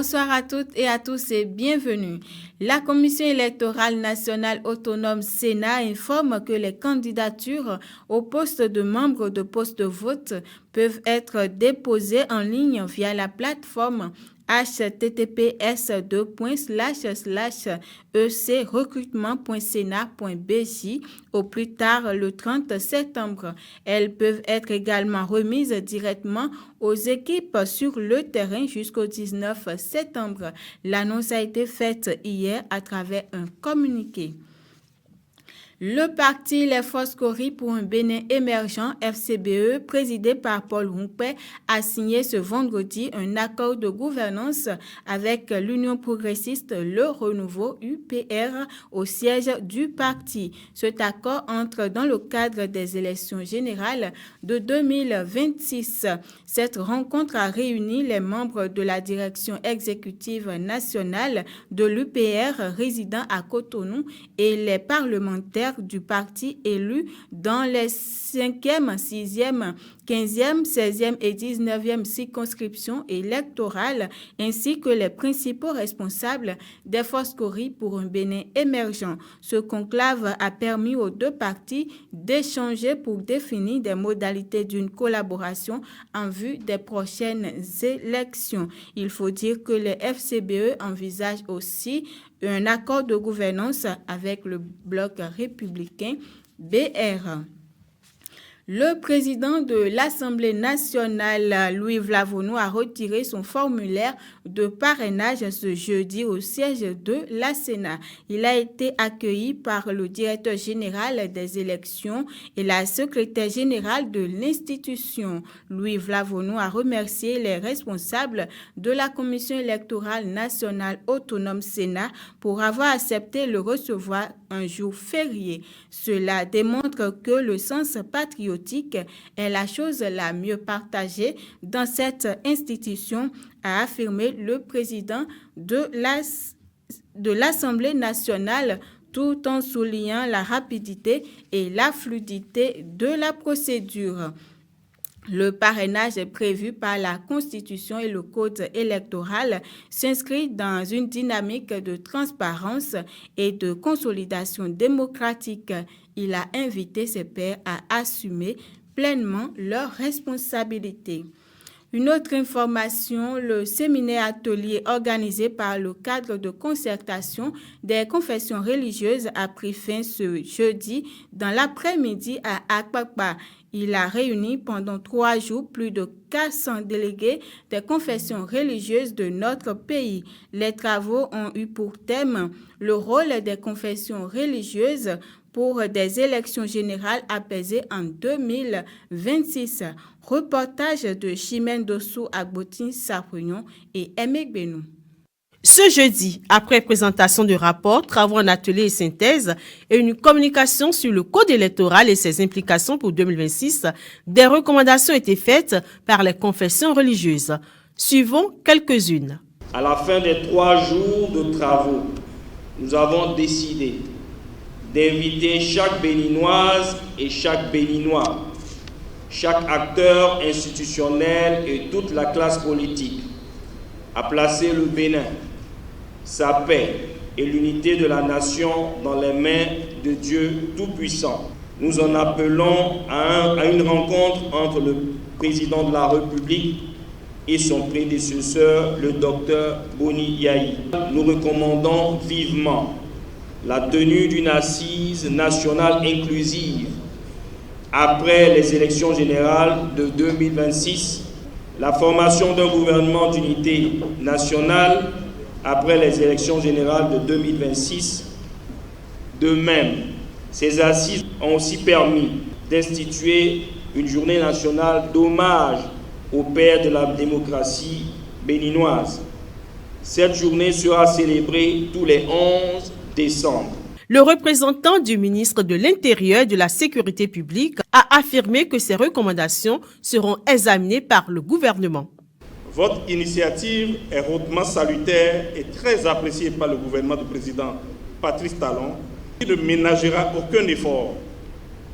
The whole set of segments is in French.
Bonsoir à toutes et à tous et bienvenue. La Commission électorale nationale autonome Sénat informe que les candidatures au poste de membre de poste de vote peuvent être déposées en ligne via la plateforme https://ecrecrutement.sena.bj au plus tard le 30 septembre. Elles peuvent être également remises directement aux équipes sur le terrain jusqu'au 19 septembre. L'annonce a été faite hier à travers un communiqué. Le parti Les Forces Cori pour un Bénin émergent, FCBE, présidé par Paul Rompé, a signé ce vendredi un accord de gouvernance avec l'Union progressiste Le Renouveau, UPR, au siège du parti. Cet accord entre dans le cadre des élections générales de 2026. Cette rencontre a réuni les membres de la direction exécutive nationale de l'UPR résidant à Cotonou et les parlementaires du parti élus dans les 5e, 6e, 15e, 16e et 19e circonscriptions électorales, ainsi que les principaux responsables des Forces Cori pour un Bénin émergent. Ce conclave a permis aux deux partis d'échanger pour définir des modalités d'une collaboration en vue des prochaines élections. Il faut dire que les FCBE envisagent aussi un accord de gouvernance avec le bloc républicain BR. Le président de l'Assemblée nationale, Louis Vlavonou, a retiré son formulaire de parrainage ce jeudi au siège de la Sénat. Il a été accueilli par le directeur général des élections et la secrétaire générale de l'institution. Louis Vlavonou a remercié les responsables de la Commission électorale nationale autonome Sénat pour avoir accepté le recevoir un jour férié. Cela démontre que le sens patriotique est la chose la mieux partagée dans cette institution, a affirmé le président de l'Assemblée nationale, tout en soulignant la rapidité et la fluidité de la procédure. Le parrainage prévu par la Constitution et le Code électoral s'inscrit dans une dynamique de transparence et de consolidation démocratique. Il a invité ses pairs à assumer pleinement leurs responsabilités. Une autre information, le séminaire atelier organisé par le cadre de concertation des confessions religieuses a pris fin ce jeudi dans l'après-midi à Akpakpa. Il a réuni pendant 3 jours plus de 400 délégués des confessions religieuses de notre pays. Les travaux ont eu pour thème le rôle des confessions religieuses pour des élections générales apaisées en 2026. Reportage de Chimène Dossou Agbotin Saprignon et Aimé Benou. Ce jeudi, après présentation de rapports, travaux en atelier et synthèse et une communication sur le code électoral et ses implications pour 2026, des recommandations étaient faites par les confessions religieuses. Suivons quelques-unes. À la fin des 3 jours de travaux, nous avons décidé d'inviter chaque Béninoise et chaque Béninois, chaque acteur institutionnel et toute la classe politique à placer le Bénin, sa paix et l'unité de la nation dans les mains de Dieu Tout-Puissant. Nous en appelons à une rencontre entre le président de la République et son prédécesseur, le docteur Boni Yayi. Nous recommandons vivement la tenue d'une assise nationale inclusive après les élections générales de 2026, la formation d'un gouvernement d'unité nationale après les élections générales de 2026. De même, ces assises ont aussi permis d'instituer une journée nationale d'hommage aux pères de la démocratie béninoise. Cette journée sera célébrée tous les 11 décembre. Le représentant du ministre de l'Intérieur et de la Sécurité publique a affirmé que ces recommandations seront examinées par le gouvernement. Votre initiative est hautement salutaire et très appréciée par le gouvernement du président Patrice Talon, qui ne ménagera aucun effort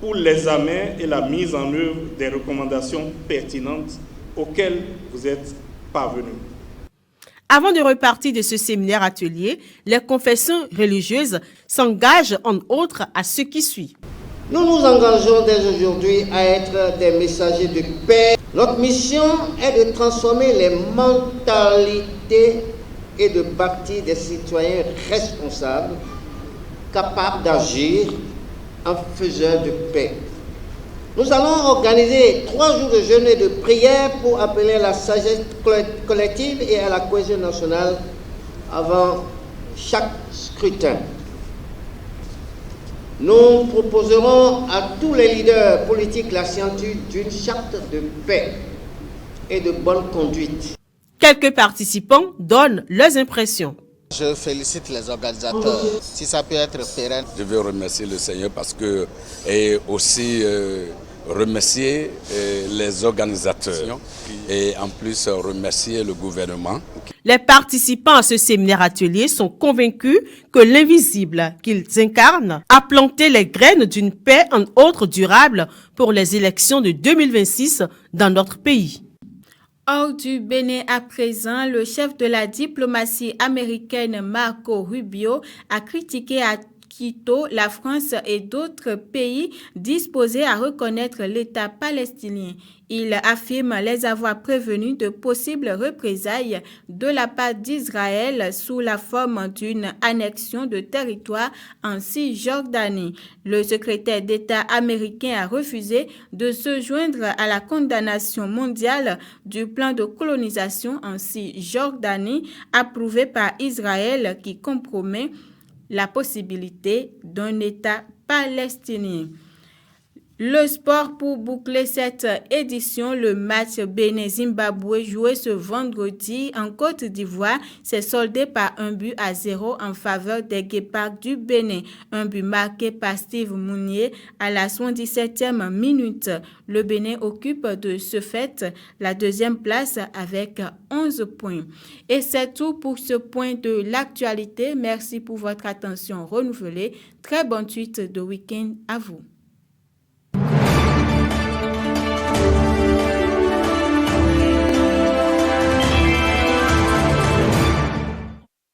pour l'examen et la mise en œuvre des recommandations pertinentes auxquelles vous êtes parvenus. Avant de repartir de ce séminaire atelier, les confessions religieuses s'engagent en autres à ce qui suit. Nous nous engageons dès aujourd'hui à être des messagers de paix. Notre mission est de transformer les mentalités et de bâtir des citoyens responsables, capables d'agir en faiseurs de paix. Nous allons organiser 3 jours de jeûne et de prière pour appeler à la sagesse collective et à la cohésion nationale avant chaque scrutin. Nous proposerons à tous les leaders politiques la signature d'une charte de paix et de bonne conduite. Quelques participants donnent leurs impressions. Je félicite les organisateurs. Si ça peut être pérenne. Je veux remercier le Seigneur parce que et aussi remercier les organisateurs et en plus remercier le gouvernement. Les participants à ce séminaire atelier sont convaincus que l'invisible qu'ils incarnent a planté les graines d'une paix en autre durable pour les élections de 2026 dans notre pays. Hors du Bénin à présent, le chef de la diplomatie américaine Marco Rubio a critiqué à Quito la France et d'autres pays disposés à reconnaître l'État palestinien. Il affirme les avoir prévenus de possibles représailles de la part d'Israël sous la forme d'une annexion de territoire en Cisjordanie. Le secrétaire d'État américain a refusé de se joindre à la condamnation mondiale du plan de colonisation en Cisjordanie approuvé par Israël qui compromet la possibilité d'un État palestinien. Le sport pour boucler cette édition, le match Bénin-Zimbabwe joué ce vendredi en Côte d'Ivoire s'est soldé par 1-0 en faveur des Guépards du Bénin. Un but marqué par Steve Mounier à la 77e minute. Le Bénin occupe de ce fait la 2e place avec 11 points. Et c'est tout pour ce point de l'actualité. Merci pour votre attention renouvelée. Très bonne suite de week-end à vous.